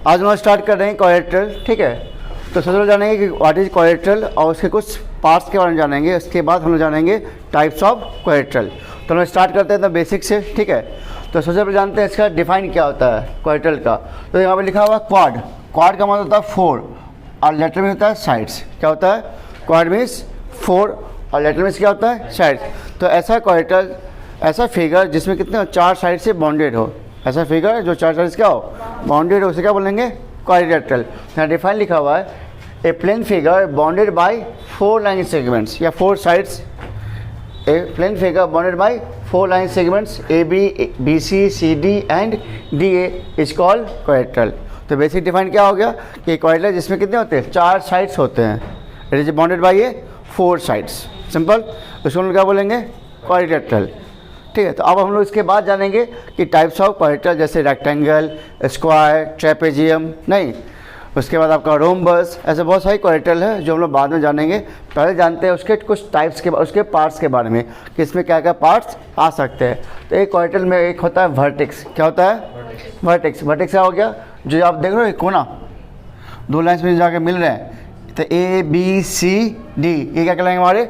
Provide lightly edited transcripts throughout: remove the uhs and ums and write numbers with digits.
आज हम स्टार्ट कर रहे हैं क्वाड्रिलेटरल, ठीक है। तो सबसे पहले जानेंगे कि व्हाट इज क्वाड्रिलेटरल और उसके कुछ पार्ट्स के बारे में जानेंगे। उसके बाद हम लोग जानेंगे टाइप्स ऑफ क्वाड्रिलेटरल। तो हम लोग स्टार्ट करते हैं तो बेसिक से, ठीक है। तो सबसे पहले जानते हैं इसका डिफाइन क्या होता है क्वाड्रिलेटरल का। तो यहाँ पर लिखा हुआ क्वाड, क्वाड का मतलब होता है 4 और लेटर में होता है साइड्स। क्या होता है? क्वाड मीन्स 4 और लेटर में क्या होता है? साइड्स। तो ऐसा क्वाड्रिलेटरल, ऐसा फिगर जिसमें कितने 4 साइड से बाउंडेड हो, ऐसा फिगर जो 4 साइड से क्या हो, बाउंडेड हो, उसे क्या बोलेंगे? क्वाड्रिलेटरल। यहाँ डिफाइन लिखा हुआ है a plane figure bounded by 4 line segments या 4 sides. A plane figure bounded by 4 line segments A B C C D and D A is called quadrilateral. तो बेसिक डिफाइन क्या हो गया कि क्वाड्रिलेटरल जिसमें कितने होते हैं? 4 साइड्स होते हैं। इट इज बाउंडेड बाय ये 4 साइड्स। सिंपल। उसको हम लोग क्या बोलेंगे? क्वाड्रिलेटरल, ठीक है। तो अब हम लोग इसके बाद जानेंगे कि टाइप्स ऑफ क्वाड्रिलेटरल, जैसे रेक्टेंगल, स्क्वायर, ट्रेपेजियम, नहीं, उसके बाद आपका रोम्बस, ऐसे बहुत सारी क्वाड्रिलेटरल है जो हम लोग बाद में जानेंगे। पहले जानते हैं उसके कुछ टाइप्स के, उसके पार्ट्स के बारे में कि इसमें क्या क्या पार्ट्स आ सकते हैं। तो एक क्वाड्रिलेटरल में एक होता है वर्टेक्स। क्या होता है? वर्टेक्स। वर्टेक्स क्या हो गया? जो आप देख रहे हो कोना 2 लाइन्स में जाके मिल रहे हैं, तो ए बी सी डी, ये क्या कहलाएंगे? हमारे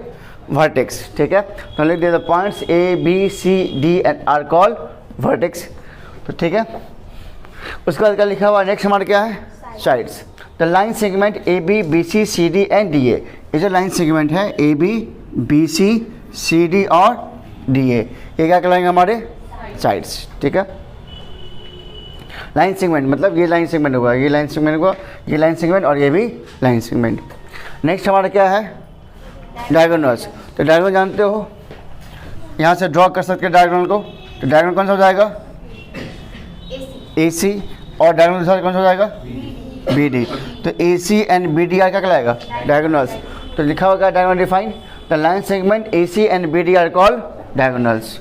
वर्टेक्स, ठीक है। तो लिख दिया points A B C D and are called vertex. तो ठीक है। उसके बाद क्या लिखा हुआ नेक्स्ट हमारा क्या है? Sides. The line segment A B B C C D and D A, ये जो लाइन सेगमेंट है A B B C C D और डी ए, ये क्या कहलाएंगे? हमारे साइड्स, ठीक है। लाइन सेगमेंट मतलब ये लाइन सेगमेंट होगा, ये लाइन सेगमेंट होगा, ये लाइन सेगमेंट और ये भी लाइन सेगमेंट। नेक्स्ट हमारा क्या है? डायगोनल्स। तो डायगोनल जानते हो, यहाँ से ड्रॉ कर सकते हैं डायगोनल को। तो डायगोनल कौन सा हो जाएगा? ए सी। और डायगोनल कौन सा हो जाएगा? B D. तो A C and B D are क्या कहलाएगा? डायगोनल्स। तो लिखा होगा diagonal define the line segment A C and B D are called diagonals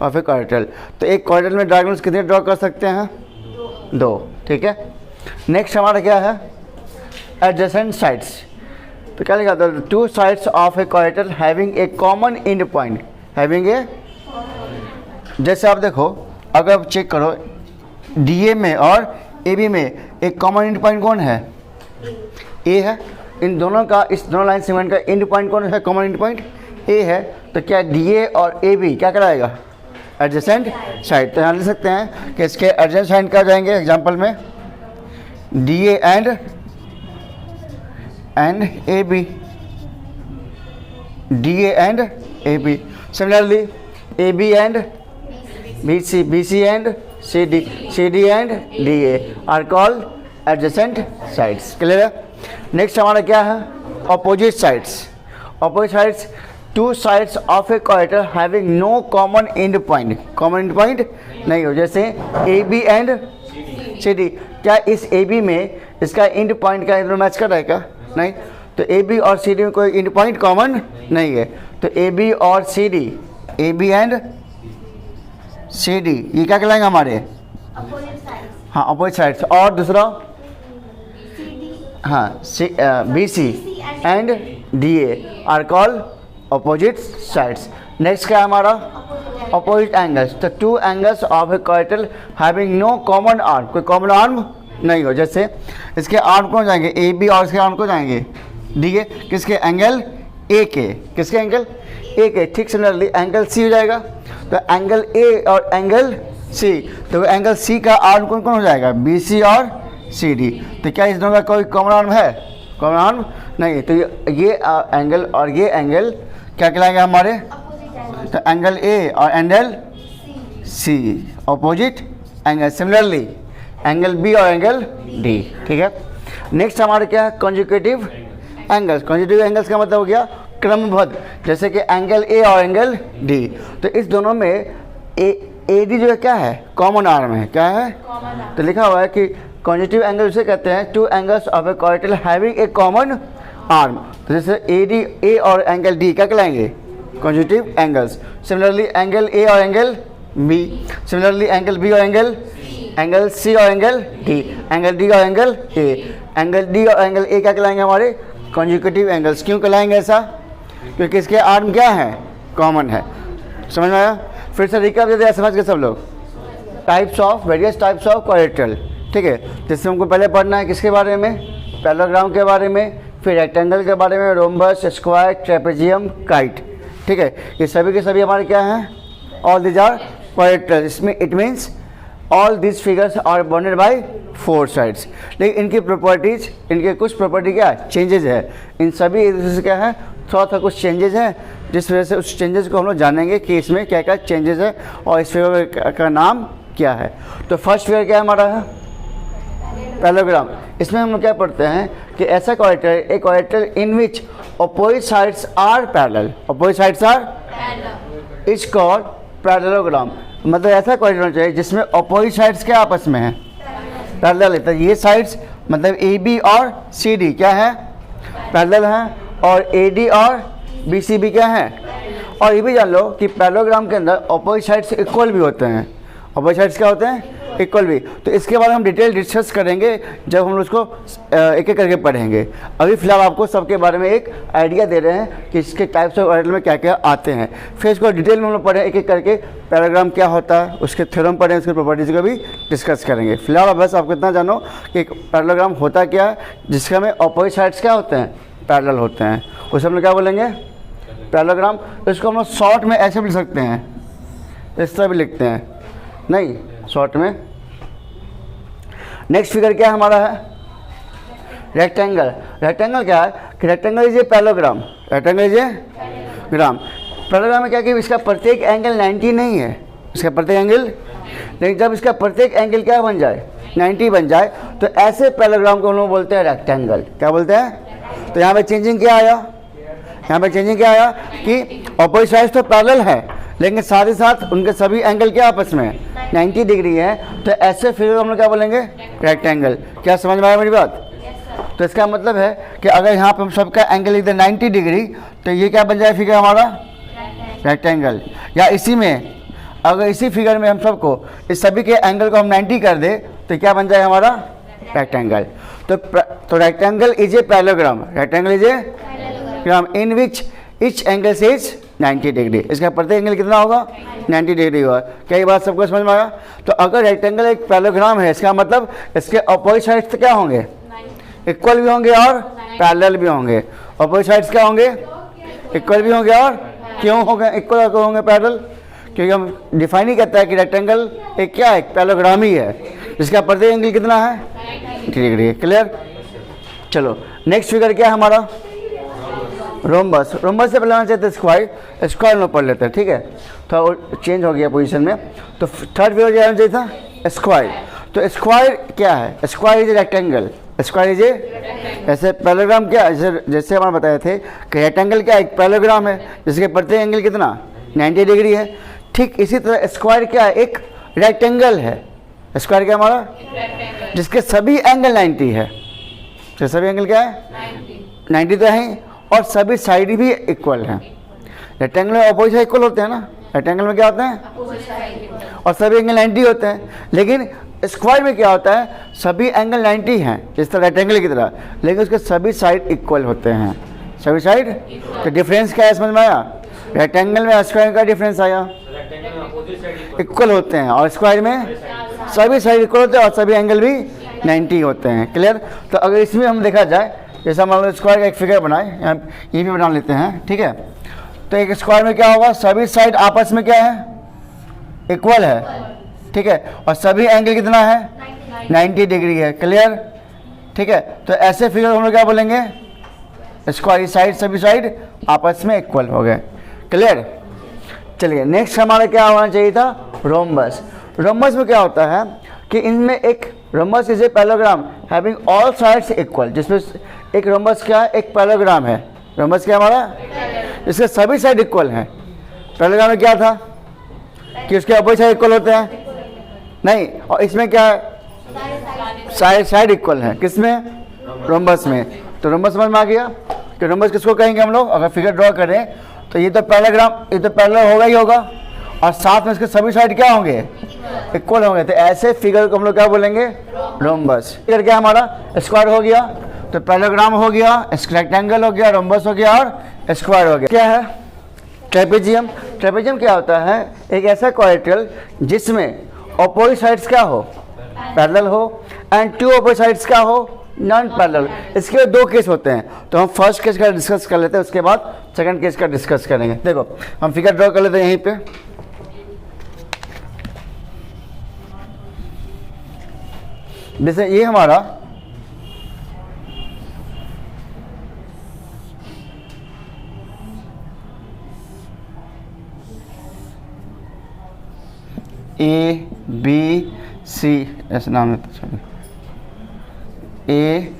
और फिर क्वाड्रिलेटरल। तो एक क्वाड्रिलेटरल में डायगोनल्स कितने ड्रॉ कर सकते हैं? 2, ठीक है। नेक्स्ट हमारा क्या है? Adjacent sides. तो क्या लिखा था? 2 sides of a quadrilateral having a common end point, having a, जैसे आप देखो, अगर आप चेक करो डी ए में और ए बी में एक कॉमन एंड पॉइंट कौन है? ए है। इन दोनों का, इस दोनों लाइन सेगमेंट का एंड पॉइंट कौन है? कॉमन एंड पॉइंट ए है। तो क्या डी ए और ए बी क्या कहलाएगा? Adjacent side. तो यहाँ लिख सकते हैं कि इसके एडजेसेंट साइड क्या जाएंगे? एग्जाम्पल में D A and A B, D A and A B. Similarly A B and B C, B C and C D, C D and D A are called adjacent sides. Clear है? Next हमारा क्या है? Opposite sides. Opposite sides 2 sides of a quadrilateral having no common end point, common end point नहीं हो, जैसे A B and C D. क्या इस A B में इसका एंड पॉइंट का इधर मैच कर रहा है क्या? नहीं। तो ए बी और सी डी में कोई एंड पॉइंट कॉमन नहीं है। तो ए बी और C D, A B and C D, ये क्या कहलाएंगे? हमारे हाँ अपोजिट साइड्स। और दूसरा हाँ B C and D A are called opposite sides. Next क्या है हमारा? Opposite angles. तो 2 angles of a quadrilateral having no common arm, कोई कॉमन आर्म नहीं हो, जैसे इसके आर्म कौन जाएंगे? ए बी और इसके आर्म को जाएंगे डी ए, किसके? एंगल ए के, किसके? एंगल ए के, ठीक। सिमिलरली एंगल सी हो जाएगा। तो एंगल ए और एंगल सी, तो एंगल सी का आर्म कौन कौन हो जाएगा? बी सी और सी डी। तो क्या इस दोनों का कोई कॉमन आर्म है? कॉमन आर्म नहीं। तो ये एंगल और ये एंगल क्या कहलाएगा हमारे? तो एंगल ए और angle C, opposite angle. Similarly angle B और एंगल डी, ठीक है। नेक्स्ट हमारे क्या है? Conjugative angles. कंजुगेटिव एंगल्स का मतलब हो गया क्रमबद्ध, जैसे कि एंगल ए और एंगल डी। तो इस दोनों में ए डी जो है क्या है? कॉमन आर्म है। क्या है? तो लिखा हुआ है कि कंजुगेटिव एंगल उसे कहते हैं 2 angles of a quadrilateral having a common arm. तो जैसे ए डी, ए और एंगल डी क्या कहलाएंगे? Conjugative angles. Similarly angle A और angle B, similarly angle B और एंगल सी और एंगल डी, एंगल डी और एंगल ए, एंगल डी और एंगल ए क्या कहलाएंगे? हमारे कंजुगेटिव एंगल्स। क्यों कहलाएंगे ऐसा? क्योंकि इसके आर्म क्या है? कॉमन है। समझ में आया? फिर से रिकैप देते हैं, समझ गए सब लोग? Types of, various types of quadrilateral. ठीक है, जिसमें हमको पहले पढ़ना है किसके बारे में, पैरेललोग्राम के बारे में, फिर रेक्टेंगल के बारे में, रोम्बस, स्क्वायर, ट्रेपेजियम, काइट। ठीक है, ये सभी के सभी हमारे क्या हैं, ऑल दीज आर क्वाड्रिलेटरल। इसमें it means all this figures are bounded by 4 sides. लेकिन इनकी प्रॉपर्टीज, इनके कुछ प्रॉपर्टी क्या चेंजेज है, इन सभी एक दूसरे से क्या है, थोड़ा सा कुछ चेंजेज हैं, जिस वजह से उस चेंजेस को हम लोग जानेंगे कि इसमें क्या क्या चेंजेस है और इस फिगर का नाम क्या है। तो फर्स्ट फिगर क्या हमारा है, पैरेललोग्राम। इसमें हम लोग क्या पढ़ते हैं कि ऐसा क्वाड्रिलेटरल, एक quadrilateral in which opposite sides are parallel, opposite sides are is called parallelogram. मतलब ऐसा क्वाड्रिलेटरल चाहिए जिसमें अपोजिट साइड्स क्या आपस में है, पैरेलल है। तो ये साइड्स मतलब ए बी और सी डी क्या है, पैरेलल हैं, और ए डी और बी सी बी क्या है। और ये भी जान लो कि पैरेललोग्राम के अंदर अपोजिट साइड्स इक्वल भी होते हैं, अपोजिट साइड्स क्या होते हैं, इक्वल भी। तो इसके बारे में हम डिटेल डिस्कस करेंगे जब हम उसको एक एक करके पढ़ेंगे। अभी फिलहाल आपको सबके बारे में एक आइडिया दे रहे हैं कि इसके टाइप्स ऑफ क्वाड्रिलेटरल में क्या क्या आते हैं। फिर इसको डिटेल में हम लोग पढ़ें एक एक करके, पैरेललोग्राम क्या होता है, उसके थ्योरम पढ़ें, उसकी प्रॉपर्टीज़ को भी डिस्कस करेंगे। फिलहाल बस आपको इतना जानो कि पैरेललोग्राम होता क्या है, जिसके में अपोजिट साइड्स क्या होते हैं, पैरेलल होते हैं, उसे हम लोग क्या बोलेंगे, पैरेललोग्राम। इसको हम लोग शॉर्ट में ऐसे भी लिख सकते हैं, इस तरह भी लिखते हैं, नहीं शॉर्ट में। नेक्स्ट फिगर क्या हमारा है, रेक्टेंगल। रेक्टेंगल क्या है कि rectangle is a parallelogram, rectangle is a gram. Parallelogram में क्या कि इसका प्रत्येक एंगल 90 नहीं है, इसका प्रत्येक एंगल, लेकिन जब इसका प्रत्येक एंगल क्या बन जाए, 90 बन जाए, तो ऐसे पैरेललोग्राम को हम लोग बोलते हैं रेक्टेंगल। क्या बोलते हैं। तो यहाँ पे चेंजिंग क्या आया, यहाँ पे चेंजिंग क्या आया कि अपोजिट साइड्स तो पैरेलल है, लेकिन साथ ही साथ उनके सभी एंगल क्या आपस में 90 डिग्री है। तो ऐसे फिगर हम लोग क्या बोलेंगे, रेक्टेंगल। क्या समझ में आया मेरी बात। तो इसका मतलब है कि अगर यहाँ पे हम सबका एंगल इधर 90 डिग्री, तो ये क्या बन जाए फिगर हमारा, रेक्टेंगल। या इसी में अगर इसी फिगर में हम सबको इस सभी के एंगल को हम 90 कर दे, तो क्या बन जाए हमारा, रेक्टेंगल। तो rectangle is a parallelogram, rectangle is a gram in which etch angle से इज 90 डिग्री। इसका प्रत्येक एंगल कितना होगा, 90 डिग्री होगा। क्या ये बात सबको समझ में आया। तो अगर रेक्टेंगल एक पैरेललोग्राम है, इसका मतलब इसके अपोजिट साइड्स क्या होंगे, इक्वल भी होंगे और पैरेलल भी होंगे। अपोजिट साइड्स क्या होंगे, इक्वल भी होंगे और क्यों होंगे इक्वल और क्यों होंगे पैरेलल, क्योंकि हम डिफाइन ही कहता है कि रेक्टेंगल एक क्या है, स्क्वायरोग्राम ही है, जिसका प्रत्येक एंगल कितना है 90 डिग्री। क्लियर। चलो नेक्स्ट फिगर क्या है हमारा, रोम्बस। रोम्बस से पहले आना चाहते स्क्वायर, स्क्वायर में पढ़ लेते हैं, ठीक है, थोड़ा चेंज हो गया पोजीशन में। तो थर्ड फिगर क्या आना चाहिए था, स्क्वायर। तो स्क्वायर क्या है, square is a rectangle, square is a, ऐसे पैरेललोग्राम क्या, जैसे हमारे बताए थे कि रेक्टेंगल क्या एक पैरेललोग्राम है जिसके प्रत्येक एंगल कितना 90 डिग्री है। ठीक इसी तरह स्क्वायर क्या है, एक रेक्टेंगल है। स्क्वायर क्या हमारा, जिसके सभी एंगल 90 है, तो सभी एंगल क्या है 90 तो है, और सभी साइड भी इक्वल हैं। रेक्टेंगल में अपोजिट साइड इक्वल होते हैं ना, रेक्टेंगल में क्या होते हैं, और सभी एंगल 90 होते हैं। लेकिन स्क्वायर में क्या होता है, सभी एंगल 90 हैं जिस तरह रेक्टेंगल की तरह, लेकिन उसके सभी साइड इक्वल होते हैं, सभी साइड। तो डिफरेंस क्या है समझ में आया, रेक्टेंगल में स्क्वायर का डिफरेंस आया, इक्वल होते हैं, और स्क्वायर में सभी साइड इक्वल होते हैं और सभी एंगल भी 90 होते हैं। क्लियर। तो अगर इसमें हम देखा जाए, जैसा मान लो स्क्वायर का एक फिगर बनाए, यहाँ ये भी बना लेते हैं, ठीक है। तो एक स्क्वायर में क्या होगा, सभी साइड आपस में क्या है, इक्वल है, ठीक है, और सभी एंगल कितना है 90 डिग्री है। क्लियर। ठीक है। तो ऐसे फिगर हम लोग क्या बोलेंगे, स्क्वायर साइड सभी साइड आपस में इक्वल हो गए। क्लियर। चलिए नेक्स्ट हमारा क्या होना चाहिए था, रोम्बस। रोम्बस में क्या होता है कि इनमें एक rhombus is a parallelogram having all sides equal, जिसमें एक रोम्बस क्या है, एक पैरेललोग्राम है। रोम्बस क्या हमारा, इसके सभी साइड इक्वल हैं। पैरेललोग्राम में क्या था कि उसके अपोजिट साइड इक्वल होते हैं, नहीं, और इसमें क्या है, साइड इक्वल है, किसमें, रोम्बस में। तो रोम्बस समझ में आ गया कि रोम्बस किसको कहेंगे हम लोग, अगर फिगर ड्रॉ करें तो ये तो पैरेललोग्राम, ये तो पैरेलल होगा ही होगा, और साथ में इसके सभी साइड क्या होंगे, इक्वल होंगे। तो ऐसे फिगर को हम लोग क्या बोलेंगे, रोम्बस। फिगर क्या हमारा, स्क्वायर हो गया, तो पैरेललोग्राम हो गया, रेक्टेंगल हो गया, रोम्बस हो गया और स्क्वायर हो गया। क्या है, ट्रेपेजियम। ट्रेपेजियम क्या होता है, एक ऐसा क्वाड्रिलेटरल जिसमें अपोजिट साइड्स क्या हो, पैरेलल हो, एंड टू ऑपोजिट साइड्स क्या हो, नॉन पैरेलल। इसके दो केस होते हैं, तो हम फर्स्ट केस का डिस्कस कर लेते हैं, उसके बाद सेकंड केस का डिस्कस करेंगे। देखो हम फिगर ड्रॉ कर लेते हैं यहीं पे। जैसे ये हमारा ए बी सी ऐसे नाम है, ए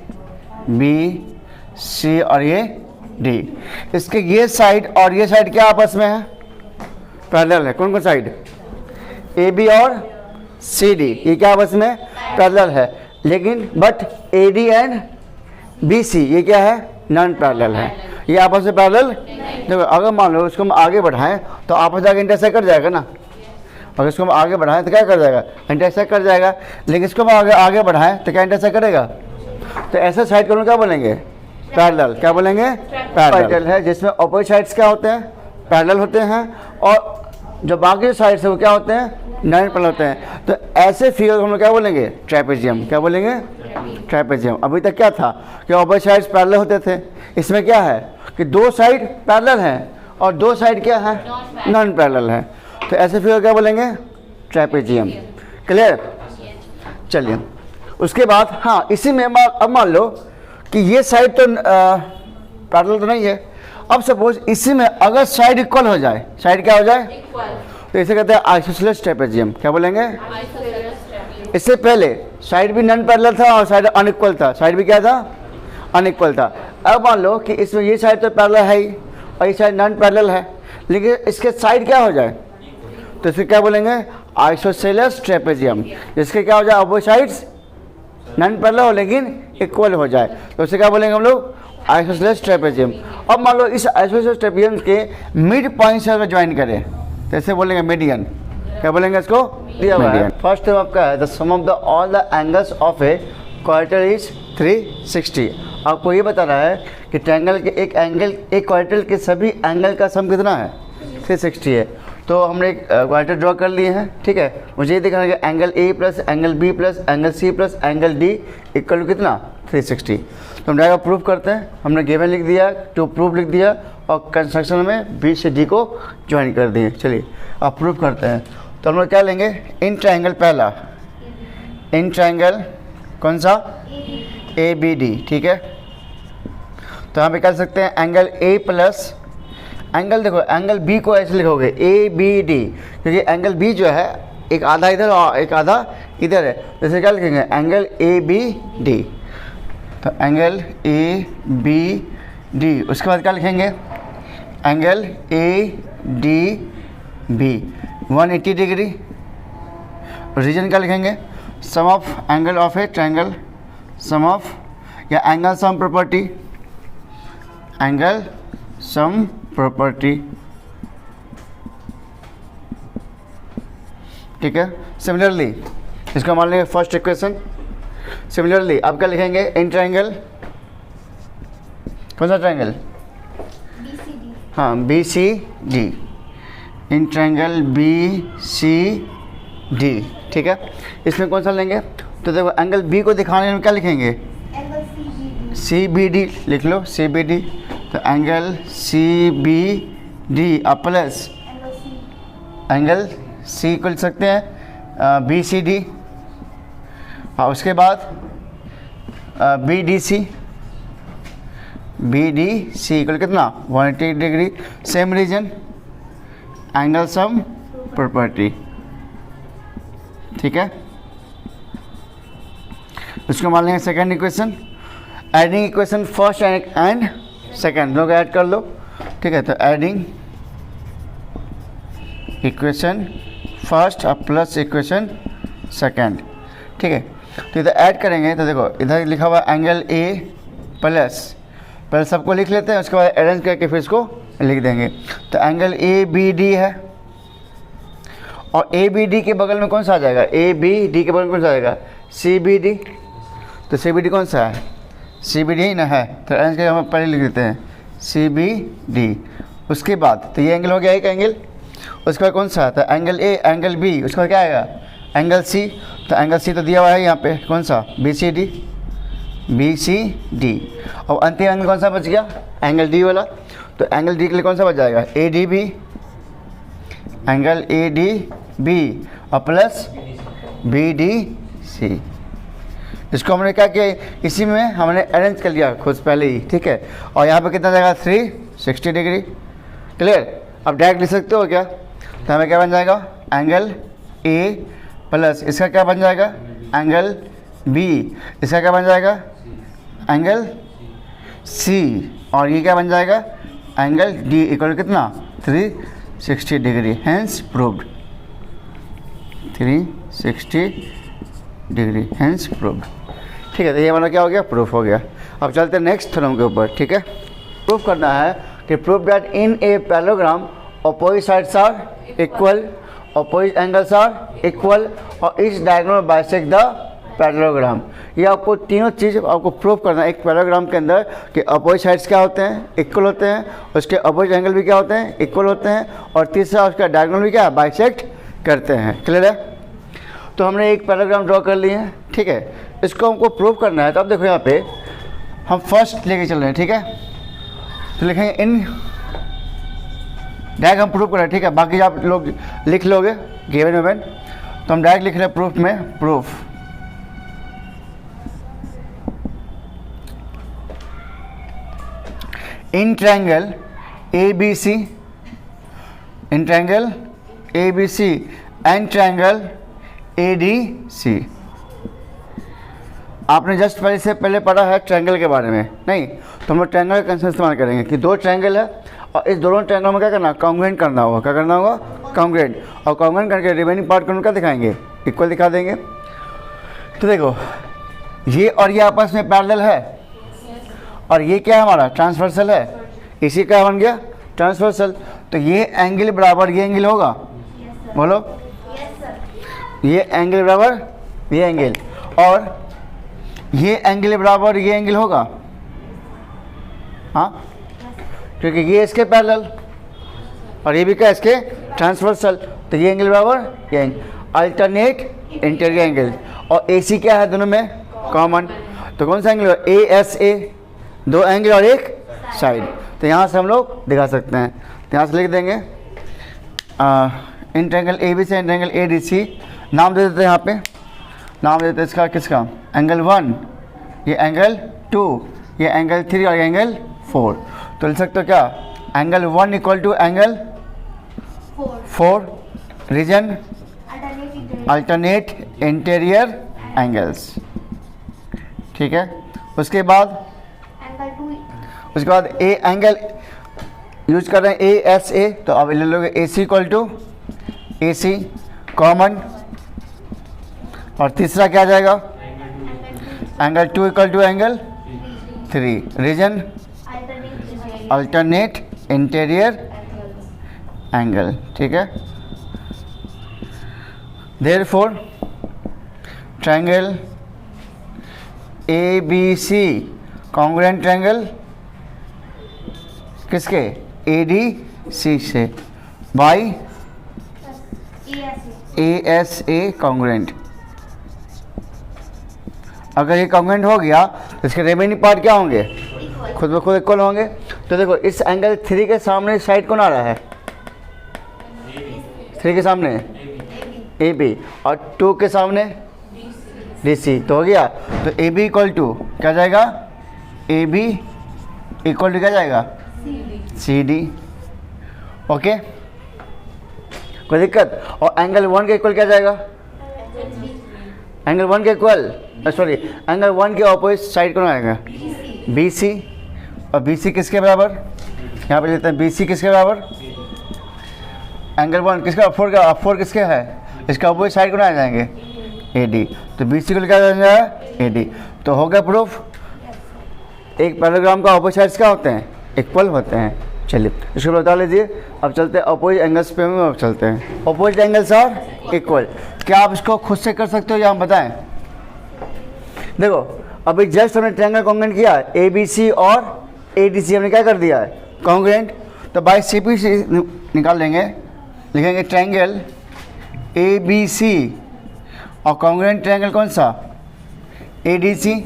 बी सी और ये डी। इसके ये साइड और ये साइड क्या आपस में है, पैरेलल है। कौन कौन साइड, ए बी और सी डी, ये क्या आपस में पैरेलल है। लेकिन but A D and B C ये क्या है, नॉन पैरेलल है। ये आपस में पैरेलल, देखो अगर मान लो इसको हम आगे बढ़ाएं तो आपस जाके इंटरसेक्ट कर जाएगा ना। अगर इसको हम आगे बढ़ाएं तो क्या कर जाएगा, इंटरसेक्ट कर जाएगा। लेकिन इसको हम आगे बढ़ाएं तो क्या इंटरसेक्ट करेगा। तो ऐसे साइड को हम क्या बोलेंगे, पैरेलल। क्या बोलेंगे, पैरेलल है, जिसमें अपोजिट साइड्स क्या होते हैं, पैरेलल होते हैं, और जो बाकी साइड्स है वो क्या होते हैं, नॉन पैरेलल होते हैं। तो ऐसे फिगर को हम लोग क्या बोलेंगे, ट्रेपेजियम। क्या बोलेंगे, ट्रेपेजियम। अभी तक क्या था कि अपोजिट साइड्स पैरेलल होते थे, इसमें क्या है कि दो साइड पैरेलल हैं और दो साइड क्या है, नॉन पैरेलल है। तो ऐसे फिगर क्या बोलेंगे, ट्रेपेजियम। क्लियर। चलिए उसके बाद हाँ, इसी में अब मान लो कि ये साइड तो पैरेलल तो नहीं है। अब सपोज इसी में अगर साइड इक्वल हो जाए, साइड क्या हो जाए, तो इसे कहते हैं आइसोसेलेस ट्रेपेजियम। क्या बोलेंगे, इससे पहले साइड भी नॉन पैरेलल था और साइड अनइक्वल था। साइड भी क्या था, अनइक्वल था। अब मान लो कि इसमें ये साइड तो पैरेलल है ही और ये साइड नॉन पैरेलल है, लेकिन इसके साइड क्या हो जाए, तो इसे क्या बोलेंगे, आइसोसेलेस ट्रेपेजियम। जिसके क्या हो जाए, अपोजिट साइड्स नॉन पैरेलल हो लेकिन इक्वल हो जाए, तो उसे क्या बोलेंगे हम लोग, आइसोसेलेस ट्रेपेजियम। अब मान लो इस आइसोसेलेस ट्रेपेजियम के मिड पॉइंट से अगर ज्वाइन करें तो ऐसे बोलेंगे मीडियन। क्या बोलेंगे इसको, मीडियन। फर्स्ट टर्म आपका है the sum of the all the angles of a quadrilateral is 360। आपको ये बता रहा है कि ट्रायंगल के एक क्वाड्रेटर के सभी एंगल का सम कितना है, 360 है। तो हमने एक क्वाड्रेटर ड्रॉ कर लिए हैं, ठीक है। मुझे ये दिखाना है कि angle A plus angle B plus angle C plus angle D equal to कितना, 360। तो हम डायरेक्ट प्रूफ करते हैं। हमने गिवन लिख दिया, टू प्रूफ लिख दिया और कंस्ट्रक्शन में बी से डी को ज्वाइन कर दिए। चलिए अब प्रूफ करते हैं। तो हम लोग क्या लेंगे, इन ट्रायंगल, पहला इन ट्रायंगल कौन सा, ए बी डी, ठीक है। तो यहाँ पे कर सकते हैं एंगल ए प्लस एंगल, देखो एंगल बी को ऐसे लिखोगे ए बी डी, क्योंकि एंगल बी जो है एक आधा इधर और एक आधा इधर है। जैसे क्या लिखेंगे, एंगल ए बी डी। तो एंगल ए बी डी, उसके बाद क्या लिखेंगे, angle A D B 180 degree. Reason क्या लिखेंगे, sum of angle of a triangle, sum of या angle sum property, angle sum property, ठीक है। सिमिलरली इसका मान लेंगे फर्स्ट इक्वेशन। सिमिलरली आप क्या लिखेंगे, इन ट्रायंगल, कौन सा ट्रायंगल, हाँ B C D, in triangle B C D, ठीक है। इसमें कौन सा लेंगे, तो देखो एंगल बी को दिखाने में क्या लिखेंगे, सी बी डी लिख लो, सी बी डी। तो angle C B D plus angle C को लिख सकते हैं बी सी डी। और उसके बाद B D C, B D C equal कितना 180 degree. Same reason, angle sum property, ठीक है। इसको मान लेंगे second equation. Adding equation first and second लोग ऐड कर लो, ठीक है। तो एडिंग इक्वेशन फर्स्ट और प्लस इक्वेशन सेकेंड, ठीक है। तो इधर ऐड करेंगे तो देखो इधर लिखा हुआ एंगल ए प्लस, पहले सबको लिख लेते हैं, उसके बाद अरेंज करके फिर इसको लिख देंगे। तो एंगल ए बी डी है और ए बी डी के बगल में कौन सा आ जाएगा, ए बी डी के बगल में कौन सा आ जाएगा, सी बी डी। तो सी बी डी कौन सा है, सी बी डी ही ना है। तो अरेंज करके हम पहले लिख देते हैं सी बी डी। उसके बाद तो ये एंगल हो गया एक एंगल, उसके बाद कौन सा आता है एंगल ए, एंगल बी, उसके बाद क्या आएगा एंगल सी। तो एंगल सी तो दिया हुआ है यहाँ पे, कौन सा, B C D, B C D. और अंतिम एंगल कौन सा बच गया, एंगल डी वाला। तो एंगल डी के लिए कौन सा बच जाएगा, A D B, angle A D B और प्लस बी डी सी। इसको हमने क्या किया, इसी में हमने अरेंज कर लिया खुद पहले ही, ठीक है। और यहाँ पे कितना जाएगा, 360 डिग्री। क्लियर। अब डायरेक्ट लिख सकते हो क्या, तो हमें क्या बन जाएगा, एंगल ए प्लस इसका क्या बन जाएगा, एंगल बी, इसका क्या बन जाएगा, एंगल सी, और ये क्या बन जाएगा, एंगल डी इक्वल कितना, 360 degree. Hence proved, 360 degree, hence proved. ठीक है, तो ये वाला क्या हो गया, प्रूफ हो गया। अब चलते हैं नेक्स्ट थ्योरम के ऊपर, ठीक है। प्रूफ करना है कि proof that in a parallelogram opposite sides are equal, opposite angles are equal और इस डायगोनल बाइसेक्ट द पैरेललोग्राम। ये आपको तीनों चीज़ आपको प्रूफ करना है एक पैरेललोग्राम के अंदर कि अपोजिट साइड्स क्या होते हैं, इक्वल होते हैं, उसके अपोजिट एंगल भी क्या होते हैं, इक्वल होते हैं, और तीसरा उसका डायगोनल भी क्या है, बाइसेक्ट करते हैं। क्लियर है। तो हमने एक पैरेललोग्राम ड्रॉ कर लिए हैं, ठीक है। इसको हमको प्रूफ करना है। तो अब देखो यहाँ पे हम फर्स्ट लेके चल रहे हैं, ठीक है। तो लिखेंगे इन डायरेक्ट हम प्रूफ कर रहे हैं, ठीक है। बाकी आप लोग लिख लोगे गिवन मोमेंट, तो हम डायरेक्ट लिख रहे हैं प्रूफ में, proof in triangle A B C, in triangle A B C and triangle A D C. आपने जस्ट पहले पढ़ा है ट्रायंगल के बारे में, नहीं तो हम लोग ट्रायंगल का कंसेप्ट इस्तेमाल करेंगे कि दो ट्रायंगल है और इस दोनों ट्रायंगल में क्या करना, कॉन्ग्रुएंट करना होगा। क्या करना होगा, कॉन्ग्रुएंट। और कॉन्ग्रुएंट करके रिमेनिंग पार्ट को उनका दिखाएंगे, इक्वल दिखा देंगे। तो देखो ये और ये आपस में पैरेलल है, और ये क्या है हमारा, ट्रांसवर्सल है। इसी का बन गया ट्रांसवर्सल। तो ये एंगल बराबर ये एंगल होगा, बोलो ये एंगल बराबर ये एंगल, और ये एंगल बराबर ये एंगल होगा, हाँ, क्योंकि ये इसके पैरेलल और ये भी क्या इसके ट्रांसवर्सल। तो ये एंगल बराबर ये एंगल, अल्टरनेट इंटीरियर एंगल। और AC क्या है दोनों में, कॉमन। तो कौन सा एंगल, ASA, दो एंगल और एक साइड। तो यहाँ से हम लोग दिखा सकते हैं। तो यहाँ से लिख देंगे in triangle ABC and triangle ADC। नाम दे देते हैं, यहाँ पे नाम दे देते हैं इसका, किसका, एंगल 1, ये एंगल 2, ये एंगल 3 और ये एंगल 4। तो लिख सकते हो क्या, angle 1 equal to angle 4, reason alternate interior angles, ठीक है। उसके बाद ए एंगल यूज कर रहे हैं ASA, तो अब ले लोगे AC equal to AC common, और तीसरा क्या आ जाएगा, angle 2 equal to angle 3, reason alternate interior angle, ठीक है। Therefore triangle ABC congruent triangle किसके, ADC से, बाय ASA कॉन्ग्रुएंट। अगर ये कॉन्ग्रुएंट हो गया तो इसके रिमेनिंग पार्ट क्या होंगे, खुद ब खुद इक्वल होंगे। तो देखो इस एंगल 3 के सामने साइड कौन आ रहा है, 3 के सामने AB, और 2 के सामने DC। तो हो गया। तो AB इक्वल टू क्या जाएगा, AB इक्वल टू क्या जाएगा, CD। ओके, कोई दिक्कत। और एंगल 1 के इक्वल क्या जाएगा, एंगल 1 के इक्वल, सॉरी एंगल 1 के ऑपोजिट साइड कौन आएगा, BC। और BC किसके बराबर, यहाँ पे लेते हैं BC किसके बराबर, एंगल 1 किसका, 4 का, 4 किसके है, इसका ऑपोजिट साइड कौन आ जाएंगे, AD। तो BC को क्या जाएगा, AD। तो हो गया प्रूफ, एक पैरेललोग्राम का ऑपोजिट साइड्स क्या होते हैं, इक्वल होते हैं। चलिए इसको बता लीजिए। अब चलते हैं अपोजिट एंगल्स पे, अब चलते हैं अपोजिट एंगल्स आर इक्वल। क्या आप इसको खुद से कर सकते हो या हम बताएं, देखो अभी जस्ट हमने ट्रायंगल कॉन्ग्रुएंट किया है, ABC और ADC हमने क्या कर दिया है, कॉन्ग्रुएंट। तो बाय CP से निकाल लेंगे, लिखेंगे ट्रायंगल ABC और कॉन्ग्रुएंट ट्रायंगल कौन सा, ADC।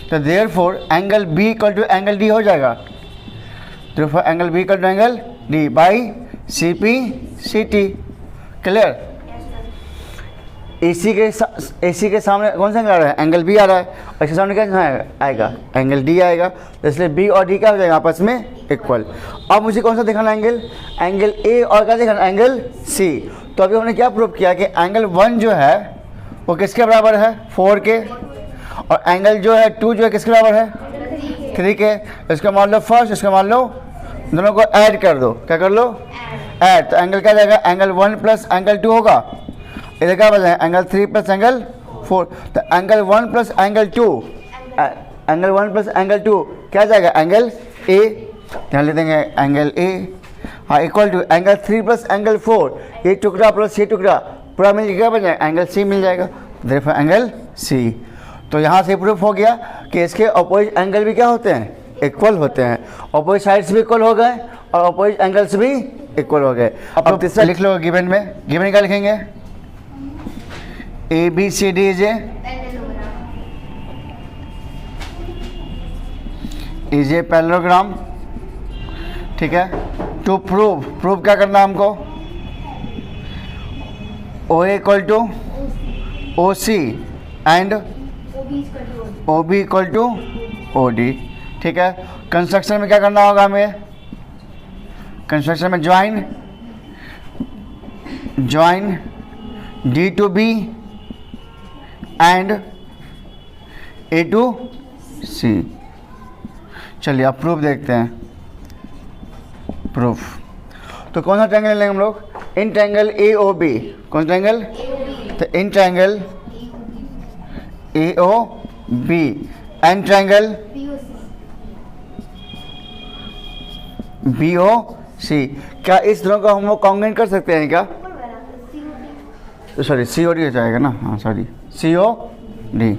तो therefore angle B equal to angle D हो जाएगा। Therefore angle B equal to angle D by CP/CT। Clear. AC के सामने कौन सा एंगल आ रहा है, एंगल B आ रहा है, और इसके सामने क्या आएगा, एंगल D आएगा। तो इसलिए B और D क्या हो जाएगा आपस में इक्वल। अब मुझे कौन सा दिखाना एंगल, एंगल A और क्या दिखाना, एंगल C। तो अभी हमने क्या प्रूव किया कि एंगल 1 जो है वो किसके बराबर है, 4 के, और एंगल जो है 2 जो है किसके बराबर है, 3 के। इसका मान लो फर्स्ट, इसका मान लो, दोनों को ऐड कर दो, क्या कर लो, ऐड। तो एंगल क्या जाएगा, एंगल 1 प्लस एंगल 2 होगा, इधर क्या बचेगा, एंगल 3 प्लस एंगल 4। तो angle 1 plus angle 2, angle 1 plus angle 2 क्या जाएगा, एंगल A। ध्यान ले देंगे एंगल A, हाँ, equal to angle 3 plus angle 4, ये टुकड़ा प्लस ये टुकड़ा पूरा मिल के क्या बन जाएगा, एंगल C मिल जाएगा। देखो एंगल C। तो यहाँ से प्रूफ हो गया कि इसके अपोजिट एंगल भी क्या होते हैं, इक्वल होते हैं। अपोजिट साइड्स भी इक्वल हो गए और अपोजिट एंगल्स भी इक्वल हो गए। अब तीसरा लिख लो गिवन में, गिवन क्या लिखेंगे, ABCD इज ए पैरेललोग्राम। ठीक है। टू प्रूव क्या करना है हमको, OA equal to OC and OB equal to OD। ठीक है। कंस्ट्रक्शन में क्या करना होगा हमें, कंस्ट्रक्शन में join D to B and A to C। चलिए अब प्रूफ देखते हैं। प्रूफ तो कौन सा ट्रायंगल लेंगे हम लोग, इन ट्रायंगल AOB। कौन सा ट्रायंगल, तो in triangle AOB and triangle BOC। क्या इस दोनों का हम लोग कॉन्ग्रुएंट कर सकते हैं क्या, सॉरी COD हो जाएगा ना, हाँ सॉरी COD।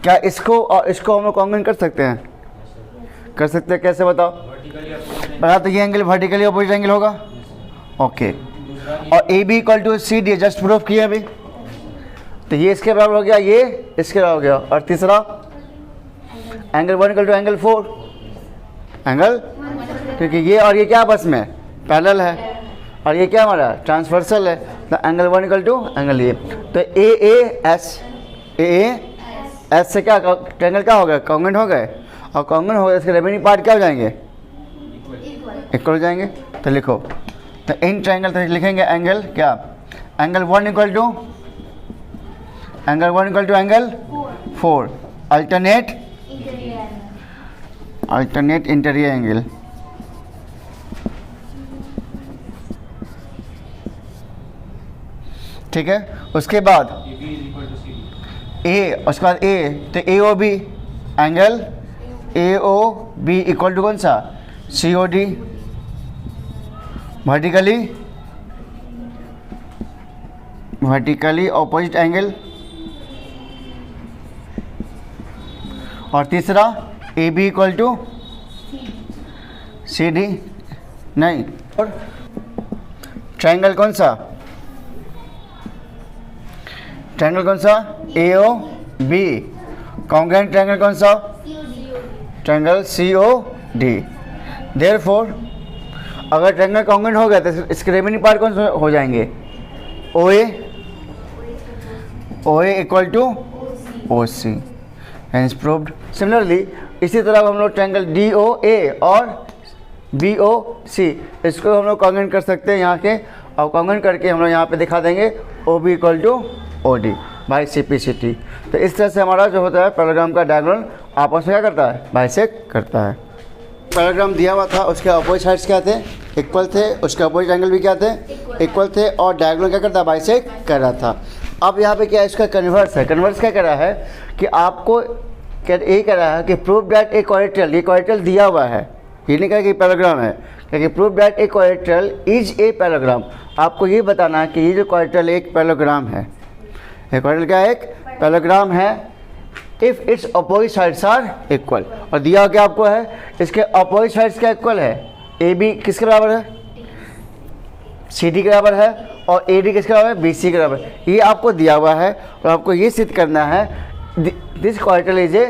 क्या इसको और इसको हम लोग कॉन्ग्रुएंट कर सकते हैं, कर सकते हैं, कैसे बताओ, बता। तो ये एंगल वर्टिकली अपोजिट एंगल होगा, ओके। और AB equal to CD just proof किए अभी, तो ये इसके बराबर हो गया, ये इसके बराबर हो गया। और तीसरा angle 1 equal to angle 4 angle, क्योंकि ये और ये क्या आपस में पैरेलल है, और ये क्या हमारा ट्रांसवर्सल है। तो एंगल 1 इक्वल टू एंगल ये, तो AAS से क्या ट्रायंगल क्या हो गया, कॉन्ग्रुएंट हो गए, और कॉन्ग्रुएंट हो गए इसके रिमेनिंग पार्ट क्या हो जाएंगे, इक्वल हो जाएंगे। तो लिखो, तो इन ट्रायंगल तो लिखेंगे एंगल क्या, angle 1 equal to angle 4 alternate interior angle. ठीक है। उसके बाद उसके बाद A, तो AOB angle AOB equal to कौन सा, COD वर्टिकली ऑपोजिट एंगल। और तीसरा AB इक्वल टू CD, नहीं, और ट्रायंगल कौन सा, AOB। कॉन्ग्रुएंट ट्रायंगल कौन सा, ट्रायंगल COD। देयरफॉर अगर ट्रायंगल कॉन्ग्रुएंट हो गया तो इसके रिमेनिंग पार्ट कौन से हो जाएंगे, OA equal to OC। Hence proved. Similarly इसी तरह हम लोग ट्रायंगल DOA और BOC इसको हम लोग कॉन्ग्रुएंट कर सकते हैं यहाँ के, और कॉन्ग्रुएंट करके हम लोग यहाँ पे दिखा देंगे OB equal to OD by CP/CT। तो इस तरह से हमारा जो होता है पैरेललोग्राम का डायगोनल आपस में क्या करता है, बाइसेक्ट करता है। पैरेललोग्राम दिया हुआ था, उसके अपोजिट साइड्स क्या थे, इक्वल थे, उसके अपोजिट एंगल भी क्या थे, इक्वल थे, और डायगोनल क्या करता है, बाइसेक्ट कर रहा था। अब यहाँ पे क्या है, इसका कन्वर्स है। कन्वर्स क्या कर रहा है कि आपको ये कह रहा है कि प्रूव दैट ए क्वाड्रेट्रल, ये क्वाड्रेट्रल दिया हुआ है, ये नहीं कहा कि पैरेललोग्राम है, क्योंकि prove that a quadrilateral is a parallelogram. आपको ये बताना है कि ये जो क्वाड्रेट्रल एक पैरेललोग्राम है, ये क्वाड्रेट्रल क्या एक पैरेललोग्राम है if it's opposite sides are equal. और दिया क्या आपको है, इसके अपोजिट साइड्स क्या इक्वल है, AB किसके बराबर है, सी डी के बराबर है और ए डी किसके बराबर है, बी सी के बराबर। ये आपको दिया हुआ है और आपको ये सिद्ध करना है this quadrilateral is a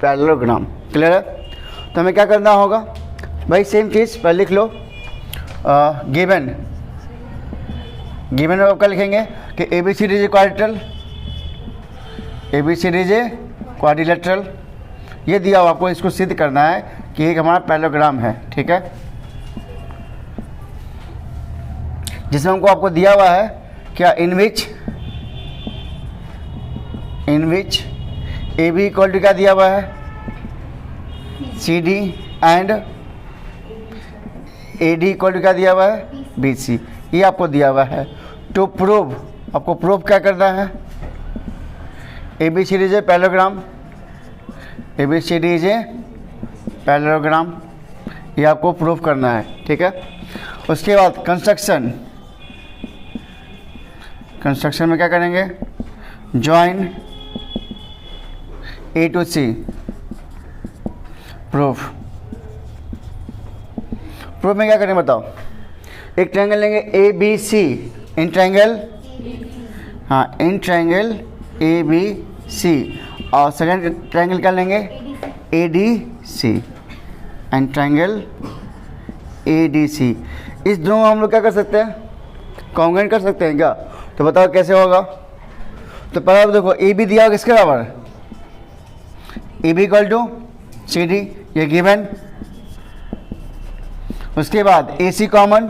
parallelogram. Clear है? तो हमें क्या करना होगा भाई, सेम चीज़ पहले लिख लो। गिवन में आप क्या लिखेंगे कि A B C D is a quadrilateral, A B C D is a quadrilateral. ये दिया हुआ, आपको इसको सिद्ध करना है कि एक हमारा पैरेललोग्राम है। ठीक है, जिसमें हमको आपको दिया हुआ है क्या, in which A B equal to क्या दिया हुआ है, C D and A D equal to क्या दिया हुआ है, बी सी। ये आपको दिया हुआ है। टू प्रूव, आपको प्रूव क्या करना है, A B C D is a parallelogram, A B C D is a parallelogram. ये आपको प्रूव करना है। ठीक है, उसके बाद कंस्ट्रक्शन में क्या करेंगे, join A to C, proof में क्या करें बताओ। एक ट्रायंगल लेंगे ए बी सी, इन ट्रायंगल, हाँ इन ट्रायंगल ए बी सी, और सेकेंड ट्रायंगल क्या लेंगे, A D C, and triangle A D C. इस दोनों हम लोग क्या कर सकते हैं, कॉन्ग्रुएंट कर सकते हैं क्या। तो बताओ कैसे होगा। तो पहले आप देखो, ए बी दिया होगा किसके बराबर, A B equal to C D, ये गिवन। उसके बाद A C common,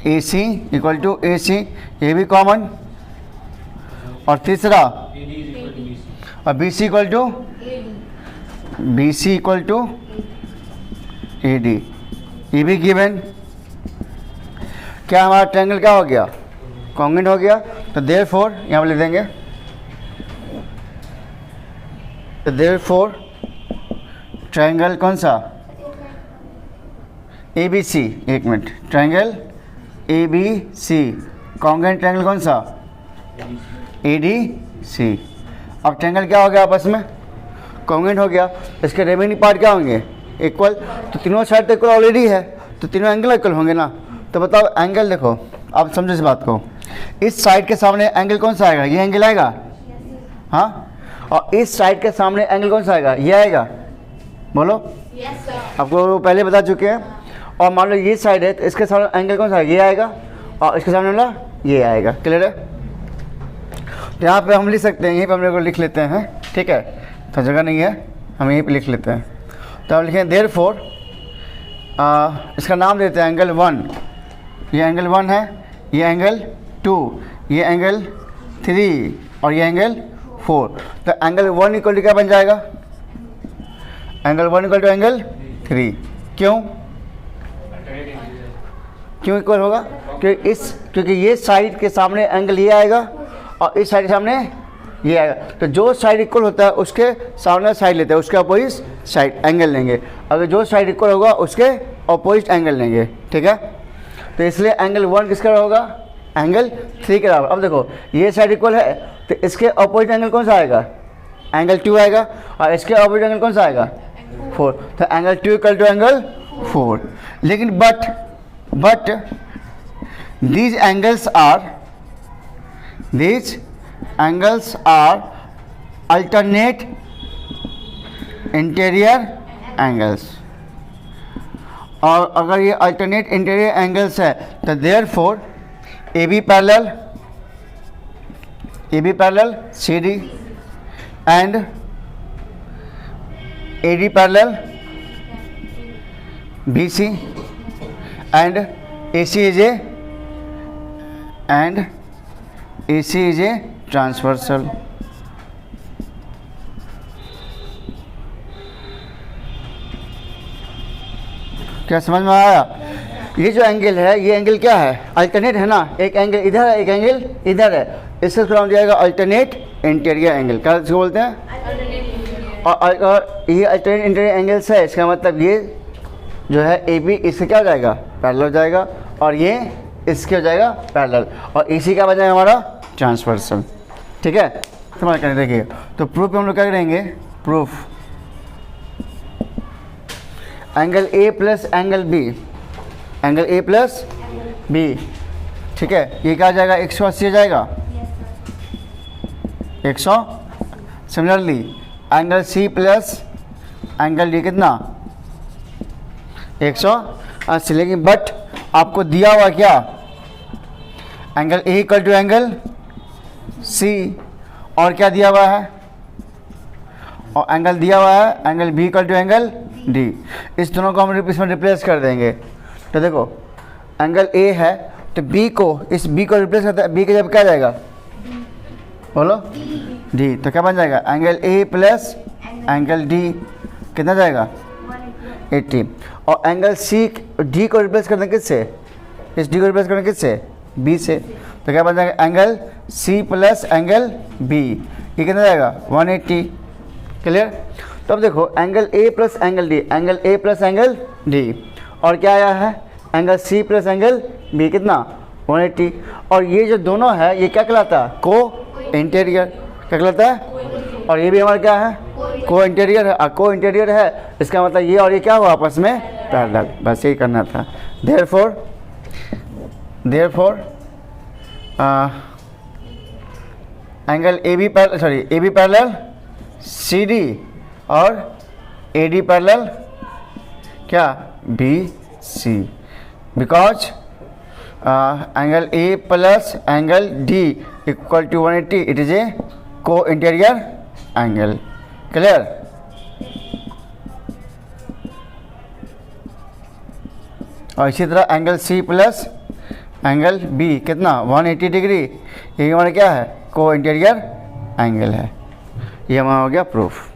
A C equal to A C, ये भी कॉमन। और तीसरा, और B C equal to A D, ये भी गिवन। क्या हमारा ट्रायंगल क्या हो गया, कॉन्ग्रुएंट हो गया। तो देयरफॉर यहाँ पर लिख देंगे, तो देयरफॉर ट्रायंगल कौन सा, ए बी सी, एक minute, triangle A B C congruent triangle कौन सा, ए डी सी। अब ट्रायंगल क्या हो गया, आपस में कॉन्ग्रुएंट हो गया। इसके रिमेनिंग पार्ट क्या होंगे, इक्वल। तो तीनों साइड तो इक्वल ऑलरेडी है, तो तीनों एंगल इक्वल होंगे ना। तो बताओ एंगल, देखो आप समझो इस बात को, इस साइड के सामने एंगल कौन सा आएगा, ये एंगल आएगा, हाँ। और इस साइड के सामने एंगल कौन सा आएगा, ये आएगा, बोलो। आपको पहले बता चुके हैं। और मान लो ये साइड है, तो इसके सामने एंगल कौन सा आएगा, ये आएगा, और इसके सामने वाला ये आएगा। क्लियर है? तो यहाँ पे हम लिख सकते हैं, यहीं पे हम लोग लिख लेते हैं। ठीक है, तो जगह नहीं है, हम यहीं पे लिख लेते हैं। तो हम लिखें देयरफॉर, इसका नाम देते हैं एंगल 1, ये एंगल 1 है, ये एंगल 2, ये एंगल 3 और ये एंगल 4। तो एंगल 1 इक्वल टू क्या बन जाएगा, एंगल 1 इक्वल टू एंगल 3। क्यों इक्वल होगा, क्योंकि ये साइड के सामने एंगल ये आएगा और इस साइड के सामने ये आएगा। तो जो साइड इक्वल होता है उसके सामने साइड लेते हैं, उसके अपोजिट साइड एंगल लेंगे। अगर जो साइड इक्वल होगा उसके अपोजिट एंगल लेंगे। ठीक है, तो इसलिए एंगल 1 किसका होगा, एंगल 3 के बराबर। अब देखो ये साइड इक्वल है, तो इसके अपोजिट एंगल कौन सा आएगा, एंगल 2 आएगा, और इसके अपोजिट एंगल कौन सा आएगा, 4। तो एंगल 2 इक्वल टू एंगल 4। लेकिन but these angles are alternate interior angles। और अगर ये alternate interior angles है तो therefore AB parallel CD and AD parallel BC and AC is a transversal। क्या समझ में आया? ये जो एंगल है, ये एंगल क्या है, अल्टरनेट है ना। एक एंगल इधर है, एक एंगल इधर है, इससे नाम दिया जाएगा अल्टरनेट इंटीरियर एंगल। क्या इसको बोलते हैं? और ये अल्टरनेट इंटीरियर एंगल्स है, इसका मतलब ये जो है ए बी इससे क्या हो जाएगा, पैरेलल हो जाएगा, और ये इसके हो जाएगा पैरेलल, और इसी का बन जाएगा हमारा ट्रांसवर्सल। ठीक है, समझ कर देखिए। तो प्रूफ हम लोग क्या करेंगे, proof angle A plus angle B angle A plus B, ठीक है। ये क्या आ जाएगा, 180 आ जाएगा, 100। Similarly angle C plus angle D कितना, 180। लेकिन बट आपको दिया हुआ क्या, angle A equal to angle C, और क्या दिया हुआ है, और एंगल दिया हुआ है angle B equal to angle D. इस दोनों को हम इसमें रिप्लेस कर देंगे। तो देखो एंगल ए है तो बी को, इस बी को रिप्लेस करते हैं, बी के जब क्या जाएगा, बोलो डी, तो क्या बन जाएगा, angle A plus angle D कितना जाएगा, 80। और एंगल सी डी को रिप्लेस करना किससे, इस डी को रिप्लेस करना किससे, बी से, तो क्या बन जाएगा, angle C plus angle B, ये कितना जाएगा, 180। क्लियर। तो अब देखो angle A plus angle D, angle A plus angle D, और क्या आया है, angle C plus angle B कितना, 180। और ये जो दोनों है ये क्या कहलाता है, को इंटीरियर, क्या कहलाता है, और ये भी हमारा क्या है, को इंटीरियर है। को इंटीरियर है इसका मतलब ये और ये क्या हुआ, आपस में पैरेलल, बस यही करना था। Therefore angle A B parallel C D और ए डी पैरेलल क्या, B C, because angle A plus angle D equal to 180, it is a co-interior angle. Clear. और इसी तरह angle C plus angle B कितना, 180 degree, ये हमारा क्या है, को इंटीरियर एंगल है। ये हमारा हो गया प्रूफ।